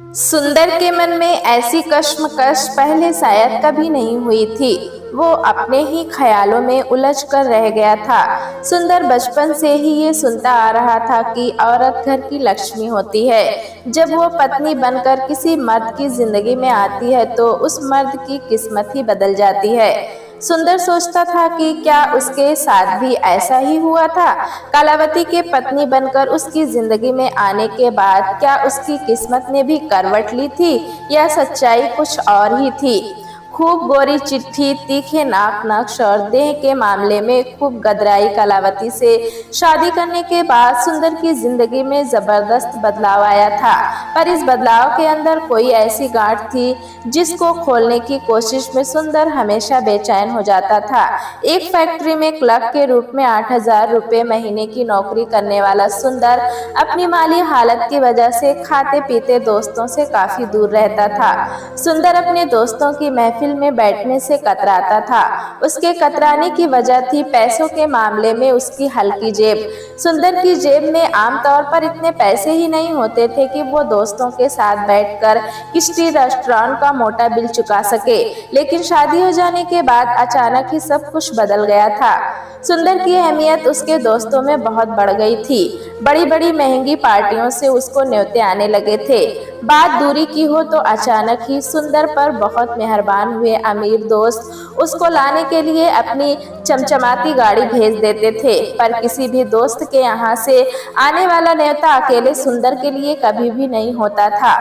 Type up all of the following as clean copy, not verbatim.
सुंदर के मन में ऐसी कश्मकश पहले शायद कभी नहीं हुई थी। वो अपने ही ख्यालों में उलझ कर रह गया था। सुंदर बचपन से ही ये सुनता आ रहा था कि औरत घर की लक्ष्मी होती है। जब वो पत्नी बनकर किसी मर्द की जिंदगी में आती है तो उस मर्द की किस्मत ही बदल जाती है। सुंदर सोचता था कि क्या उसके साथ भी ऐसा ही हुआ था। कलावती के पत्नी बनकर उसकी जिंदगी में आने के बाद क्या उसकी किस्मत ने भी करवट ली थी या सच्चाई कुछ और ही थी। खूब गोरी चिट्ठी, तीखे नाक नक्श और देह के मामले में खूब गदराई कलावती से शादी करने के बाद सुंदर की जिंदगी में जबरदस्त बदलाव आया था। पर इस बदलाव के अंदर कोई ऐसी गांठ थी जिसको खोलने की कोशिश में सुंदर हमेशा बेचैन हो जाता था। एक फैक्ट्री में क्लर्क के रूप में 8,000 रुपये महीने की नौकरी करने वाला सुंदर अपनी माली हालत की वजह से खाते पीते दोस्तों से काफी दूर रहता था। सुंदर अपने दोस्तों की महफिल में बैठने से कतराता था। उसके कतराने की वजह थी पैसों के मामले में उसकी हल्की जेब। सुंदर की जेब में आमतौर पर इतने पैसे ही नहीं होते थे कि वो दोस्तों के साथ बैठकर किसी रेस्टोरेंट का मोटा बिल चुका सके। लेकिन शादी हो जाने के बाद अचानक ही सब कुछ बदल गया था। सुंदर की अहमियत उसके दोस्तों में बहुत बढ़ गई थी। बड़ी बड़ी महंगी पार्टियों से उसको न्योते आने लगे थे। बात दूरी की हो तो अचानक ही सुंदर पर बहुत मेहरबान हुए अमीर दोस्त उसको लाने के लिए अपनी चमचमाती गाड़ी भेज देते थे। पर किसी भी दोस्त के यहाँ से आने वाला न्योता अकेले सुंदर के लिए कभी भी नहीं होता था।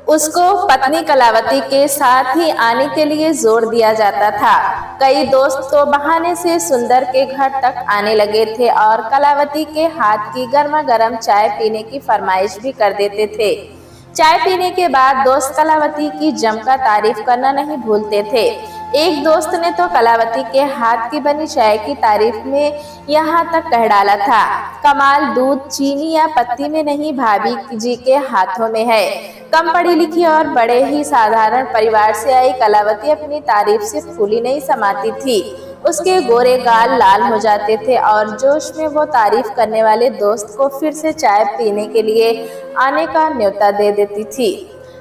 उसको पत्नी कलावती के साथ ही आने के लिए जोर दिया जाता था। कई दोस्त तो बहाने से सुंदर के घर तक आने लगे थे और कलावती के हाथ की गर्मा गर्म चाय पीने की फरमाइश भी कर देते थे। चाय पीने के बाद दोस्त कलावती की जमकर तारीफ करना नहीं भूलते थे। एक दोस्त ने तो कलावती के हाथ की बनी चाय की तारीफ में यहाँ तक कह डाला था, कमाल दूध चीनी या पत्ती में नहीं, भाभी जी के हाथों में है। कम पढ़ी लिखी और बड़े ही साधारण परिवार से आई कलावती अपनी तारीफ से फूली नहीं समाती थी। उसके गोरे गाल लाल हो जाते थे और जोश में वो तारीफ करने वाले दोस्त को फिर से चाय पीने के लिए आने का न्योता दे देती थी।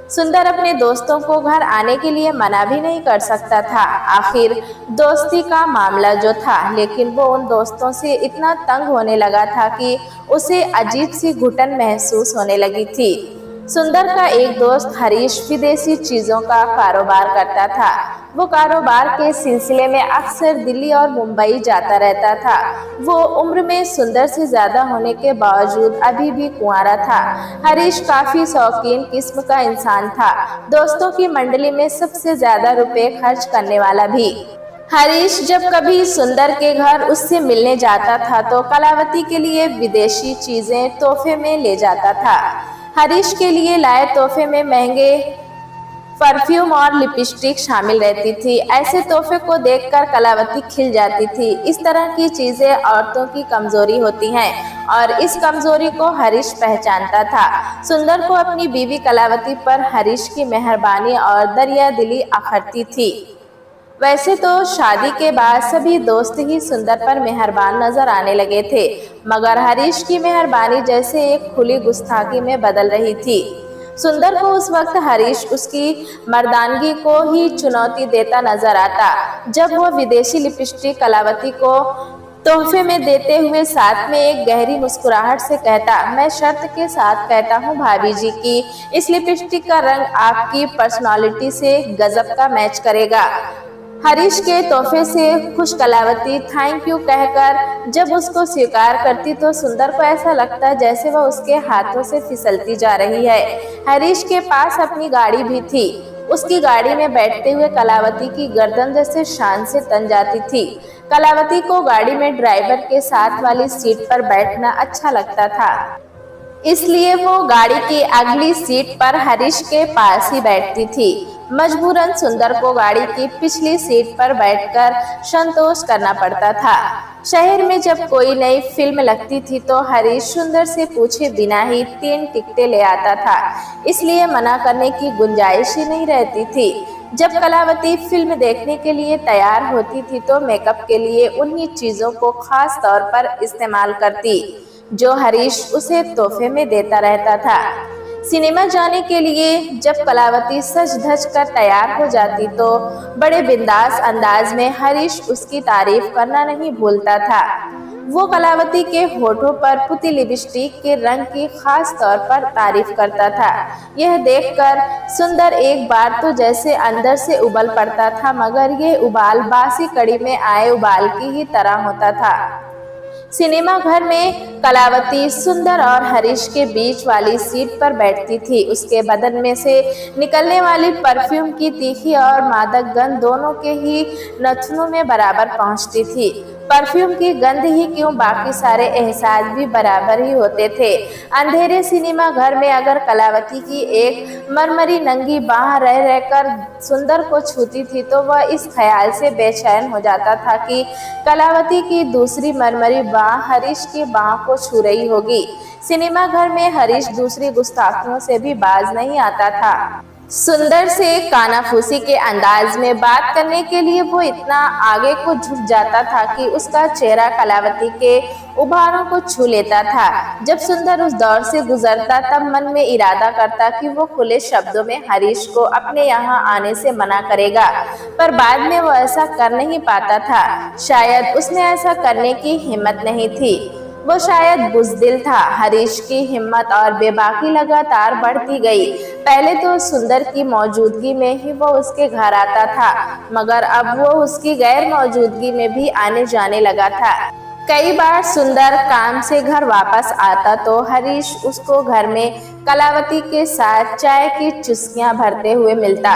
सुंदर अपने दोस्तों को घर आने के लिए मना भी नहीं कर सकता था। आखिर दोस्ती का मामला जो था, लेकिन वो उन दोस्तों से इतना तंग होने लगा था कि उसे अजीब सी घुटन महसूस होने लगी थी। सुंदर का एक दोस्त हरीश विदेशी चीजों का कारोबार करता था। वो कारोबार के सिलसिले में अक्सर दिल्ली और मुंबई जाता रहता था। वो उम्र में सुंदर से ज्यादा होने के बावजूद अभी भी कुंवारा था। हरीश काफी शौकीन किस्म का इंसान था, दोस्तों की मंडली में सबसे ज्यादा रुपए खर्च करने वाला भी। हरीश जब कभी सुंदर के घर उससे मिलने जाता था तो कलावती के लिए विदेशी चीजें तोहफे में ले जाता था। हरीश के लिए लाए तोहफे में महंगे परफ्यूम और लिपस्टिक शामिल रहती थी। ऐसे तोहफे को देखकर कलावती खिल जाती थी। इस तरह की चीजें औरतों की कमजोरी होती हैं और इस कमजोरी को हरीश पहचानता था। सुंदर को अपनी बीवी कलावती पर हरीश की मेहरबानी और दरिया दिली अखरती थी। वैसे तो शादी के बाद सभी दोस्त ही सुंदर पर मेहरबान नजर आने लगे थे, मगर हरीश की मेहरबानी जैसे एक खुली गुस्ताखी में बदल रही थी। सुंदर को उस वक्त हरीश उसकी मर्दानगी को ही चुनौती देता नजर आता, जब वो विदेशी लिपस्टिक कलावती को तोहफे में देते हुए साथ में एक गहरी मुस्कुराहट से कहता, मैं शर्त के साथ कहता हूँ भाभी जी की इस लिपस्टिक का रंग आपकी पर्सनालिटी से गजब का मैच करेगा। हरीश के तोहफे से खुश कलावती थैंक यू कहकर जब उसको स्वीकार करती तो सुंदर को ऐसा लगता जैसे वह उसके हाथों से फिसलती जा रही है। हरीश के पास अपनी गाड़ी भी थी। उसकी गाड़ी में बैठते हुए कलावती की गर्दन जैसे शान से तन जाती थी। कलावती को गाड़ी में ड्राइवर के साथ वाली सीट पर बैठना अच्छा लगता था, इसलिए वो गाड़ी की अगली सीट पर हरीश के पास ही बैठती थी। मजबूरन सुंदर को गाड़ी की पिछली सीट पर बैठकर संतोष करना पड़ता था। शहर में जब कोई नई फिल्म लगती थी तो हरीश सुंदर से पूछे बिना ही 3 टिकटें ले आता था, इसलिए मना करने की गुंजाइश ही नहीं रहती थी। जब कलावती फिल्म देखने के लिए तैयार होती थी तो मेकअप के लिए उन्हीं चीजों को खास तौर पर इस्तेमाल करती जो हरीश उसे तोहफे में देता रहता था। सिनेमा जाने के लिए जब कलावती सज धज कर तैयार हो जाती तो बड़े बिंदास अंदाज में हरीश उसकी तारीफ करना नहीं भूलता था। वो कलावती के होठों पर पुती लिपस्टिक के रंग की खास तौर पर तारीफ करता था। यह देखकर सुंदर एक बार तो जैसे अंदर से उबल पड़ता था, मगर यह उबाल बासी कड़ी में आए उबाल की ही तरह होता था। सिनेमा घर में कलावती सुंदर और हरीश के बीच वाली सीट पर बैठती थी। उसके बदन में से निकलने वाली परफ्यूम की तीखी और मादक गंध दोनों के ही नथुनों में बराबर पहुंचती थी। परफ्यूम की गंध ही क्यों, बाकी सारे एहसास भी बराबर ही होते थे। अंधेरे सिनेमा घर में अगर कलावती की एक मरमरी नंगी बाह रह रहकर सुंदर को छूती थी तो वह इस ख्याल से बेचैन हो जाता था कि कलावती की दूसरी मरमरी बाह हरीश की बाह को छू रही होगी। सिनेमा घर में हरीश दूसरी गुस्ताखियों से भी बाज नहीं आता था। सुंदर से कानाफूसी के अंदाज में बात करने के लिए वो इतना आगे को झुक जाता था कि उसका चेहरा कलावती के उभारों को छू लेता था। जब सुंदर उस दौर से गुजरता तब मन में इरादा करता कि वो खुले शब्दों में हरीश को अपने यहाँ आने से मना करेगा, पर बाद में वो ऐसा कर नहीं पाता था। शायद उसने ऐसा करने की हिम्मत नहीं थी। वो शायद बुज़दिल था। हरीश की हिम्मत और बेबाकी लगातार बढ़ती गई। पहले तो सुंदर की मौजूदगी में ही वो उसके घर आता था, मगर अब वो उसकी गैर मौजूदगी में भी आने जाने लगा था। कई बार सुंदर काम से घर वापस आता तो हरीश उसको घर में कलावती के साथ चाय की चुस्कियां भरते हुए मिलता।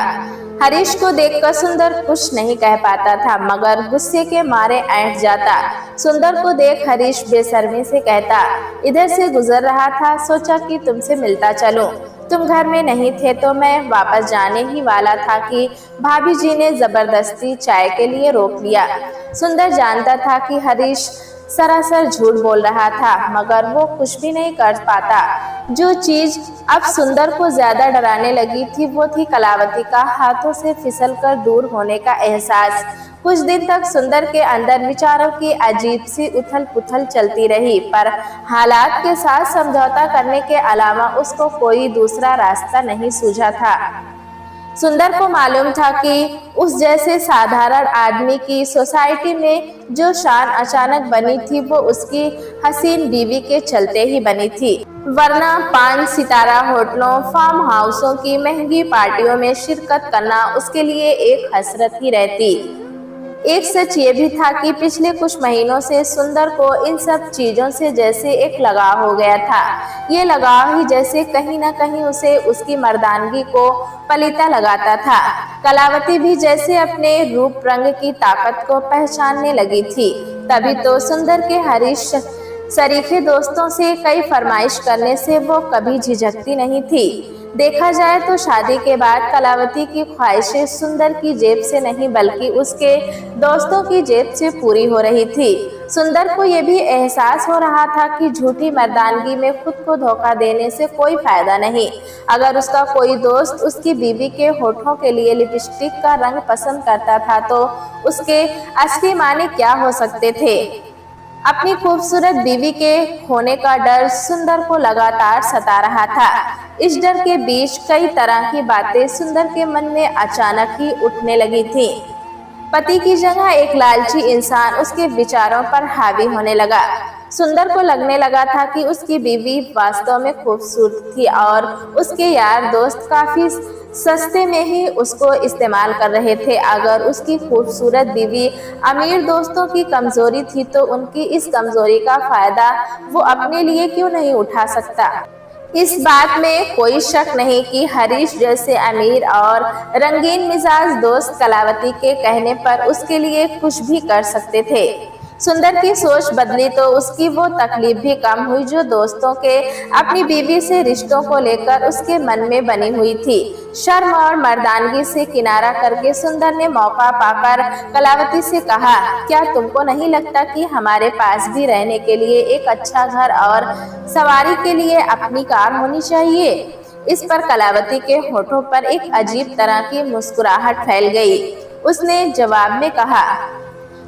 हरीश को देखकर सुंदर कुछ नहीं कह पाता था, मगर गुस्से के मारे ऐंठ जाता। सुंदर को देख हरीश बेशर्मी से कहता, इधर से गुजर रहा था, सोचा कि तुमसे मिलता चलूं। तुम घर में नहीं थे तो मैं वापस जाने ही वाला था कि भाभी जी ने जबरदस्ती चाय के लिए रोक लिया। सुंदर जानता था कि हरीश सरासर झूठ बोल रहा था, मगर वो कुछ भी नहीं कर पाता। जो चीज अब सुंदर को ज्यादा डराने लगी थी वो थी कलावती का हाथों से फिसलकर दूर होने का एहसास। कुछ दिन तक सुंदर के अंदर विचारों की अजीब सी उथल पुथल चलती रही, पर हालात के साथ समझौता करने के अलावा उसको कोई दूसरा रास्ता नहीं सूझा था। सुंदर को मालूम था कि उस जैसे साधारण आदमी की सोसाइटी में जो शान अचानक बनी थी वो उसकी हसीन बीवी के चलते ही बनी थी, वरना 5 सितारा होटलों, फार्म हाउसों की महंगी पार्टियों में शिरकत करना उसके लिए एक हसरत ही रहती। एक सच ये भी था कि पिछले कुछ महीनों से सुंदर को इन सब चीजों से जैसे एक लगाव हो गया था। ये लगाव ही जैसे कहीं न कहीं उसे उसकी मर्दानगी को पलीता लगाता था। कलावती भी जैसे अपने रूप रंग की ताकत को पहचानने लगी थी। तभी तो सुंदर के हरीश सरीखे दोस्तों से कई फरमाइश करने से वो कभी झिझकती नहीं थी। देखा जाए तो शादी के बाद कलावती की ख्वाहिशें सुंदर की जेब से नहीं बल्कि उसके दोस्तों की जेब से पूरी हो रही थी। सुंदर को यह भी एहसास हो रहा था कि झूठी मर्दानगी में खुद को धोखा देने से कोई फायदा नहीं। अगर उसका कोई दोस्त उसकी बीवी के होठों के लिए लिपस्टिक का रंग पसंद करता था तो उसके असली माने क्या हो सकते थे। अपनी खूबसूरत बीवी के खोने का डर सुंदर को लगातार सता रहा था। इस डर के बीच कई तरह की बातें सुंदर के मन में अचानक ही उठने लगी थीं। पति की जगह एक लालची इंसान उसके विचारों पर हावी होने लगा। सुंदर को लगने लगा था कि उसकी बीवी वास्तव में खूबसूरत थी और उसके यार दोस्त काफी सस्ते में ही उसको इस्तेमाल कर रहे थे। अगर उसकी खूबसूरत बीवी अमीर दोस्तों की कमजोरी थी तो उनकी इस कमजोरी का फायदा वो अपने लिए क्यों नहीं उठा सकता। इस बात में कोई शक नहीं कि हरीश जैसे अमीर और रंगीन मिजाज दोस्त कलावती के कहने पर उसके लिए कुछ भी कर सकते थे। सुंदर की सोच बदली तो उसकी वो तकलीफ भी कम हुई जो दोस्तों के अपनी बीवी से रिश्तों को लेकर उसके मन में बनी हुई थी। शर्म और मर्दानगी से किनारा करके सुंदर ने मौका पाकर कलावती से कहा, क्या तुमको नहीं लगता कि हमारे पास भी रहने के लिए एक अच्छा घर और सवारी के लिए अपनी कार होनी चाहिए। इस पर कलावती के होठों पर एक अजीब तरह की मुस्कुराहट फैल गई। उसने जवाब में कहा,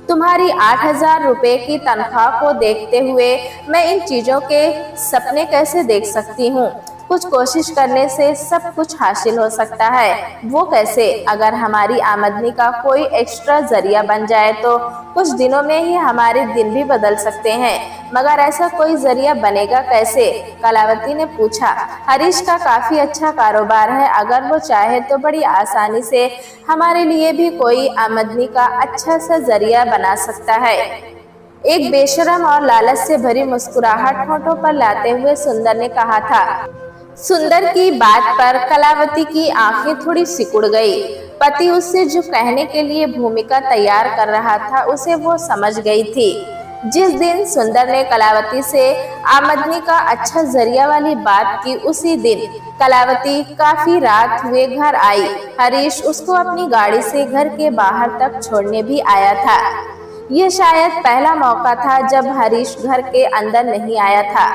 तुम्हारी 8,000 रुपए की तनख्वाह को देखते हुए मैं इन चीजों के सपने कैसे देख सकती हूँ। कुछ कोशिश करने से सब कुछ हासिल हो सकता है। वो कैसे? अगर हमारी आमदनी का कोई एक्स्ट्रा जरिया बन जाए तो कुछ दिनों में ही हमारे दिन भी बदल सकते हैं। मगर ऐसा कोई जरिया बनेगा कैसे? कलावती ने पूछा। हरीश का काफी अच्छा कारोबार है, अगर वो चाहे तो बड़ी आसानी से हमारे लिए भी कोई आमदनी का अच्छा सा जरिया बना सकता है। एक बेशरम और लालच से भरी मुस्कुराहट होठों पर लाते हुए सुंदर ने कहा था। सुंदर की बात पर कलावती की आंखें थोड़ी सिकुड़ गई। पति उससे जो कहने के लिए भूमिका तैयार कर रहा था उसे वो समझ गई थी। जिस दिन सुंदर ने कलावती से आमदनी का अच्छा जरिया वाली बात की, उसी दिन कलावती काफी रात हुए घर आई। हरीश उसको अपनी गाड़ी से घर के बाहर तक छोड़ने भी आया था। ये शायद पहला मौका था जब हरीश घर के अंदर नहीं आया था।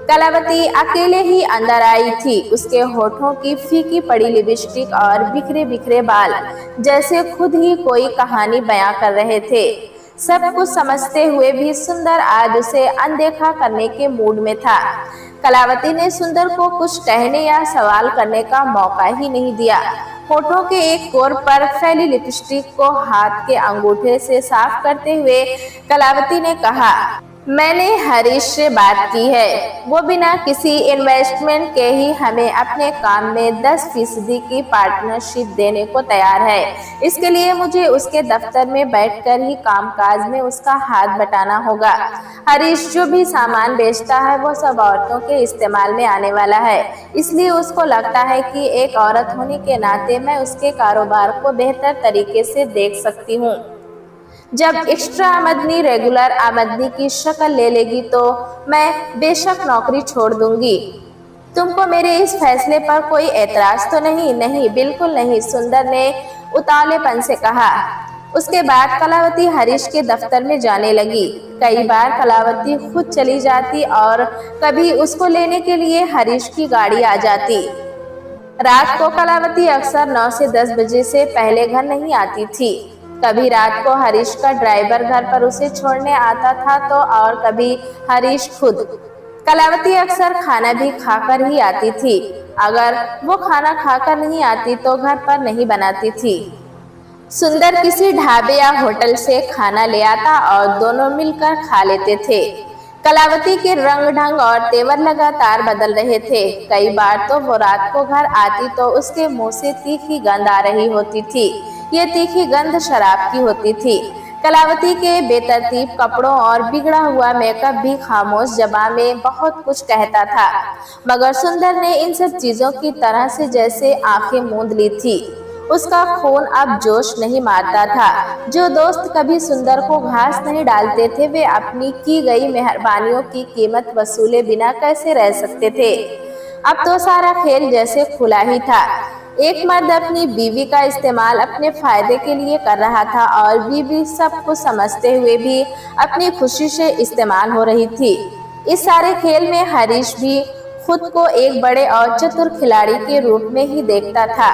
कलावती अकेले ही अंदर आई थी। उसके होठों की फीकी पड़ी लिपस्टिक और बिखरे बिखरे बाल जैसे खुद ही कोई कहानी बयां कर रहे थे। सब कुछ समझते हुए भी सुंदर आज उसे अनदेखा करने के मूड में था। कलावती ने सुंदर को कुछ कहने या सवाल करने का मौका ही नहीं दिया। होठों के एक कोर पर फैली लिपस्टिक को हाथ के अंगूठे से साफ करते हुए कलावती ने कहा, मैंने हरीश से बात की है। वो बिना किसी इन्वेस्टमेंट के ही हमें अपने काम में 10% की पार्टनरशिप देने को तैयार है। इसके लिए मुझे उसके दफ्तर में बैठकर ही कामकाज में उसका हाथ बटाना होगा। हरीश जो भी सामान बेचता है वो सब औरतों के इस्तेमाल में आने वाला है, इसलिए उसको लगता है कि एक औरत होने के नाते मैं उसके कारोबार को बेहतर तरीके से देख सकती हूँ। जब एक्स्ट्रा आमदनी रेगुलर आमदनी की शक्ल ले लेगी तो मैं बेशक नौकरी छोड़ दूंगी। तुमको मेरे इस फैसले पर कोई एतराज तो नहीं? नहीं, बिल्कुल नहीं, सुंदर ने उतावलेपन से कहा। उसके बाद कलावती हरीश के दफ्तर में जाने लगी। कई बार कलावती खुद चली जाती और कभी उसको लेने के लिए हरीश की गाड़ी आ जाती। रात को कलावती अक्सर 9 से 10 बजे से पहले घर नहीं आती थी। कभी रात को हरीश का ड्राइवर घर पर उसे छोड़ने आता था तो और कभी हरीश खुद। कलावती अक्सर खाना भी खाकर ही आती थी। अगर वो खाना खाकर नहीं आती तो घर पर नहीं बनाती थी। सुंदर किसी ढाबे या होटल से खाना ले आता और दोनों मिलकर खा लेते थे। कलावती के रंग ढंग और तेवर लगातार बदल रहे थे। कई बार तो वो रात को घर आती तो उसके मुंह से तीखी गंध आ रही होती थी। ये तीखी गंध शराब की होती थी। कलावती के बेतरतीब कपड़ों और बिगड़ा हुआ मेकअप भी खामोश जबान में बहुत कुछ कहता था, मगर सुंदर ने इन सब चीजों की तरह से जैसे आंखें मूंद ली थी। उसका खून अब जोश नहीं मारता था। जो दोस्त कभी सुंदर को घास नहीं डालते थे, वे अपनी की गई मेहरबानियों की कीमत वसूले बिना कैसे रह सकते थे। अब तो सारा खेल जैसे खुला ही था। एक मर्द अपनी बीवी का इस्तेमाल अपने फायदे के लिए कर रहा था और बीवी सब कुछ समझते हुए भी अपनी खुशी से इस्तेमाल हो रही थी। इस सारे खेल में हरीश भी खुद को एक बड़े और चतुर खिलाड़ी के रूप में ही देखता था।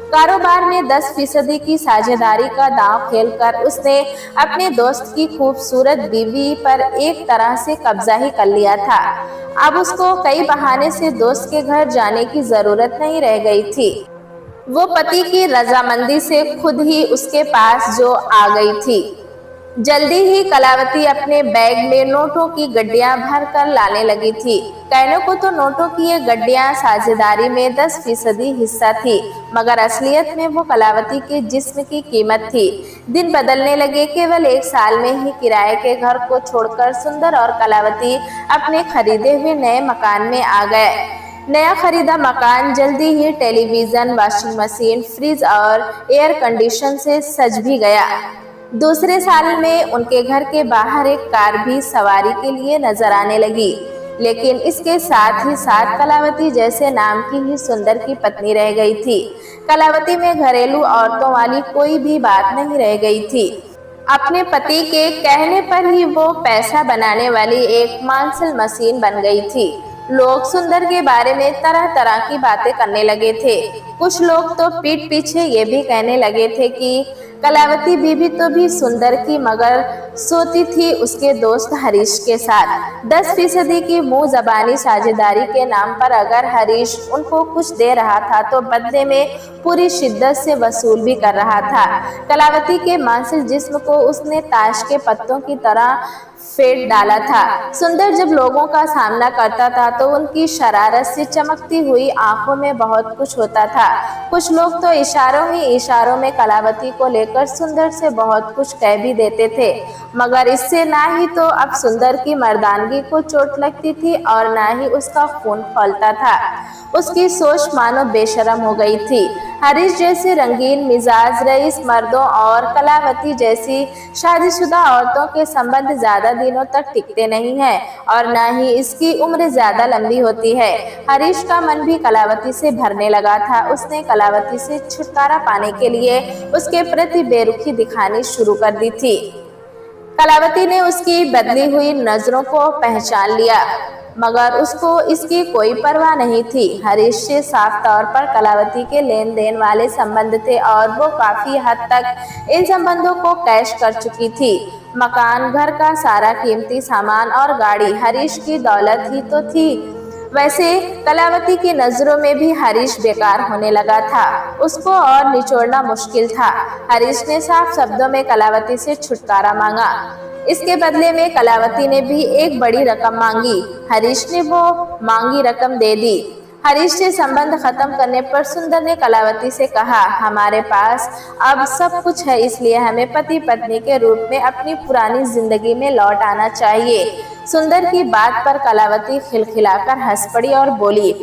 कारोबार में 10% की साझेदारी का दांव खेलकर उसने अपने दोस्त की खूबसूरत बीवी पर एक तरह से कब्जा ही कर लिया था। अब उसको कई बहाने से दोस्त के घर जाने की जरूरत नहीं रह गई थी। वो पति की रजामंदी से खुद ही उसके पास जो आ गई थी। जल्दी ही कलावती अपने बैग में नोटों की गड्डियां भर कर लाने लगी थी। कहने को तो नोटों की ये गड्डियां साझेदारी में 10% हिस्सा थी, मगर असलियत में वो कलावती के जिस्म की कीमत थी। दिन बदलने लगे। केवल 1 साल में ही किराए के घर को छोड़कर सुंदर और कलावती अपने खरीदे हुए नए मकान में आ गए। नया खरीदा मकान जल्दी ही टेलीविजन, वॉशिंग मशीन, फ्रिज और एयर कंडीशन से सज भी गया। दूसरे साल में उनके घर के बाहर एक कार भी सवारी के लिए नजर आने लगी। लेकिन इसके साथ ही साथ कलावती जैसे नाम की ही सुंदर की पत्नी रह गई थी। कलावती में घरेलू औरतों वाली कोई भी बात नहीं रह गई थी। अपने पति के कहने पर ही वो पैसा बनाने वाली एक मांसल मशीन बन गई थी। लोग सुंदर के बारे में तरह तरह की बातें करने लगे थे। कुछ लोग तो पीठ पीछे ये भी कहने लगे थे कि कलावती बीबी तो भी सुंदर की मगर सोती थी उसके दोस्त हरीश के साथ। 10% की मुंह जबानी साझेदारी के नाम पर अगर हरीश उनको कुछ दे रहा था तो बदले में पूरी शिद्दत से वसूल भी कर रहा था। कलावती के मानसिक जिस्म को उसने ताश के पत्तों की तरह फेंट डाला था। सुंदर जब लोगों का सामना करता था तो उनकी शरारत से चमकती हुई आंखों में बहुत कुछ होता था। कुछ लोग तो इशारों ही इशारों में कलावती को लेकर सुंदर से बहुत कुछ कह भी देते थे, मगर इससे ना ही तो अब सुंदर की मर्दानगी को चोट लगती थी और ना ही उसका खून खौलता था। उसकी सोच मानो बेशरम हो गई थी। हरीश जैसे रंगीन मिजाज रईस मर्दों और कलावती जैसी शादीशुदा औरतों के संबंध ज्यादा दिनों तक टिकते नहीं हैं और न ही इसकी उम्र ज्यादा लंबी होती है। हरीश का मन भी कलावती से भरने लगा था। उसने कलावती से छुटकारा पाने के लिए उसके प्रति बेरुखी दिखानी शुरू कर दी थी। कलावती ने उसकी बदली हुई नजरों को पहचान लिया, मगर उसको इसकी कोई परवाह नहीं थी। हरीश से साफ तौर पर कलावती के लेन देन वाले संबंध थे और वो काफी हद तक इन संबंधों को कैश कर चुकी थी। मकान, घर का सारा कीमती सामान और गाड़ी हरीश की दौलत ही तो थी। वैसे कलावती की नजरों में भी हरीश बेकार होने लगा था। उसको और निचोड़ना मुश्किल था। हरीश ने साफ शब्दों में कलावती से छुटकारा मांगा। इसके बदले में कलावती ने भी एक बड़ी रकम मांगी। हरीश ने वो मांगी रकम दे दी। हरीश से संबंध खत्म करने पर सुंदर ने कलावती से कहा, हमारे पास अब सब कुछ है, इसलिए हमें पति पत्नी के रूप में अपनी पुरानी जिंदगी में लौट आना चाहिए। सुंदर की बात पर कलावती खिलखिलाकर हंस पड़ी और बोली,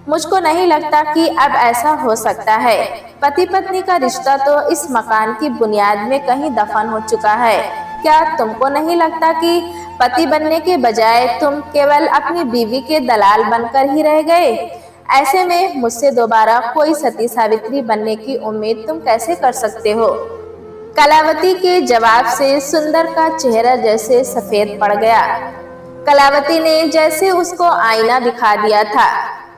मुझको नहीं लगता कि अब ऐसा हो सकता है। पति पत्नी का रिश्ता तो इस मकान की बुनियाद में कहीं दफन हो चुका है। क्या तुमको नहीं लगता कि पति बनने के बजाय तुम केवल अपनी बीवी के दलाल बनकर ही रह गए? ऐसे में मुझसे दोबारा कोई सती सावित्री बनने की उम्मीद तुम कैसे कर सकते हो? कलावती के जवाब से सुंदर का चेहरा जैसे सफेद पड़ गया। कलावती ने जैसे उसको आईना दिखा दिया था।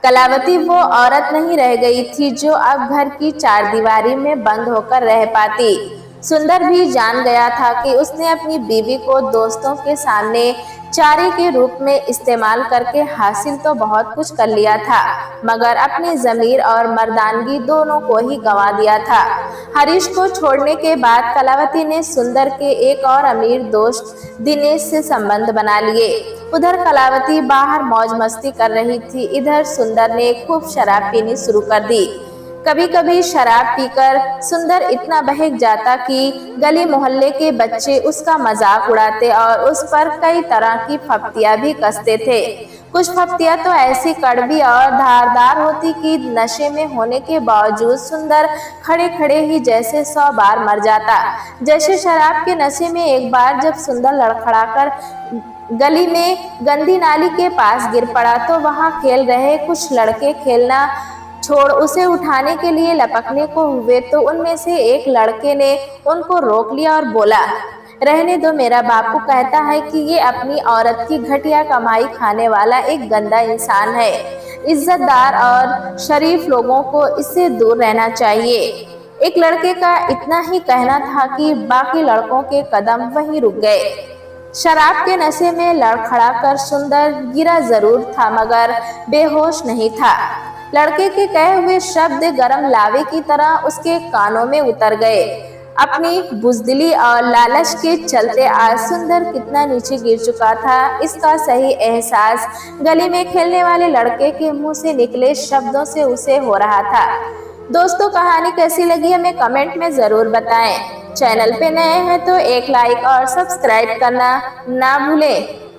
कलावती वो औरत नहीं रह गई थी जो अब घर की चारदीवारी में बंद होकर रह पाती। सुंदर भी जान गया था कि उसने अपनी बीवी को दोस्तों के सामने चारे के रूप में इस्तेमाल करके हासिल तो बहुत कुछ कर लिया था, मगर अपनी जमीर और मर्दानगी दोनों को ही गंवा दिया था। हरीश को छोड़ने के बाद कलावती ने सुंदर के एक और अमीर दोस्त दिनेश से संबंध बना लिए। उधर कलावती बाहर मौज मस्ती कर रही थी, इधर सुंदर ने खूब शराब पीनी शुरू कर दी। कभी कभी शराब पीकर सुंदर इतना बहक जाता कि गली मोहल्ले के बच्चे उसका मजाक उड़ाते और उस पर कई तरह की फप्तियां भी कसते थे। कुछ फप्तियां तो ऐसी कड़वी और धारदार होती कि नशे में होने के बावजूद सुंदर खड़े खड़े ही जैसे 100 बार मर जाता। जैसे शराब के नशे में एक बार जब सुंदर लड़खड़ाकर गली में गंदी नाली के पास गिर पड़ा तो वहां खेल रहे कुछ लड़के खेलना छोड़ उसे उठाने के लिए लपकने को हुए तो उनमें से एक लड़के ने उनको रोक लिया और बोला, रहने दो, मेरा बापू कहता है कि ये अपनी औरत की घटिया कमाई खाने वाला एक गंदा इंसान है। इज्जतदार और शरीफ लोगों को इससे दूर रहना चाहिए। एक लड़के का इतना ही कहना था कि बाकी लड़कों के कदम वहीं रुक गए। शराब के नशे में लड़खड़ाकर सुंदर गिरा जरूर था मगर बेहोश नहीं था। लड़के के कहे हुए शब्द गरम लावे की तरह उसके कानों में उतर गए। अपनी बुजदिली और लालच के चलते आज सुंदर कितना नीचे गिर चुका था, इसका सही एहसास गली में खेलने वाले लड़के के मुंह से निकले शब्दों से उसे हो रहा था। दोस्तों, कहानी कैसी लगी हमें कमेंट में जरूर बताएं। चैनल पे नए हैं तो एक लाइक और सब्सक्राइब करना ना भूलें।